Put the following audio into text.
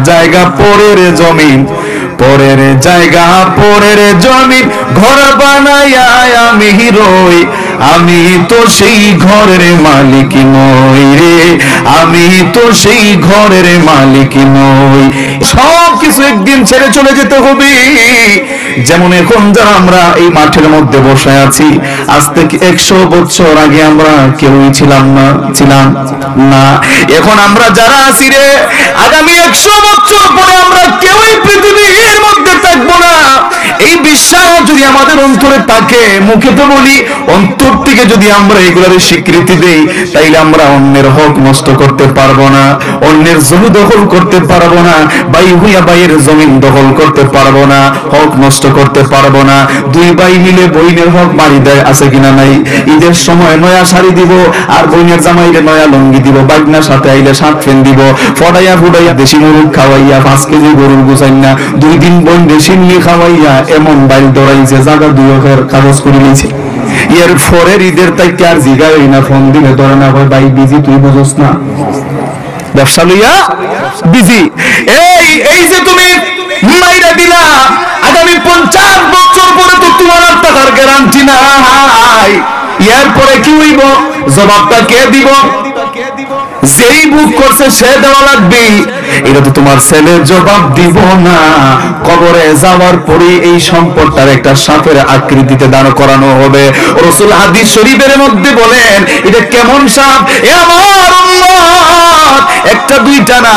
জায়গা পরের জমিন, পরের জায়গা পরের জমিন, ঘর বানাইয়া আমি রই, আমি তো সেই ঘরের মালিক নই রে, আমি তো সেই ঘরের মালিক নই। সব কিছু একদিন ছেড়ে চলে যেতে হবে। যেমন এখন যারা আমরা এই মাঠের মধ্যে বসে আছি, আজ থেকে 100 বছর আগে আমরা কেউই ছিলাম না। এখন আমরা যারা আছি রে, আগামী 100 বছর পরে আমরা কেউই পৃথিবীর মধ্যে থাকবো না। এই বিশ্বাস যদি আমাদের অন্তরে থাকে, মুখে তো বলি, অন্তর থেকে যদি আমরা এগুলোর স্বীকৃতি দেই, তাইলে আমরা অন্যের হক নষ্ট করতে পারবো না, অন্যের জমি দখল করতে পারবো না, ভাই হইয়া ভাইয়ের জমিন দখল করতে পারবো না, হক নষ্ট করতে পারবো না। দুই ভাই মিলে বইনের হক মারি দেয়, আছে কিনা নাই? ঈদের সময় নয়া শাড়ি দিব, আর বইনের জামাইলে নয়া লঙ্গি দিব, বাইকনার সাথে আইলে শার্ট প্যান্ট দিব, ফটাইয়া ফুটাইয়া দেশি মুরগ খাওয়াইয়া 5 কেজি গরুর গুছাই না, 2 দিন বোন দেশি নিয়ে খাওয়াইয়া এমন বাইল দৌড়াইছে, জায়গা 2 অক্ষর কাগজ করে নিয়েছে। এর পরের ঈদের তাই কি আর জিগা হই না, ফোন দিলে ধরে না, ভাই ভাই বিজি, তুই বুঝোস না, ব্যবসা লইয়া বিজি। এই যে তুমি মাইরা দিলা, আগামী 50 বছর পরে তো তোমার আর টাকার গ্যারান্টি নাই। এরপরে কি হইব? জবাবটা কে দিব? যেই বুক করছে সে দেওয়া লাগবে। এটা তো তোমার ছেলে জবাব দিব না। কবরে যাওয়ার পরে এই সম্পদটার একটা সাপের আকৃতিতে দাঁড় করানো হবে। রাসূল হাদিস শরীফের মধ্যে বলেন, এটা কেমন সাপ? এ আমার উম্মত, একটা দুইটা না।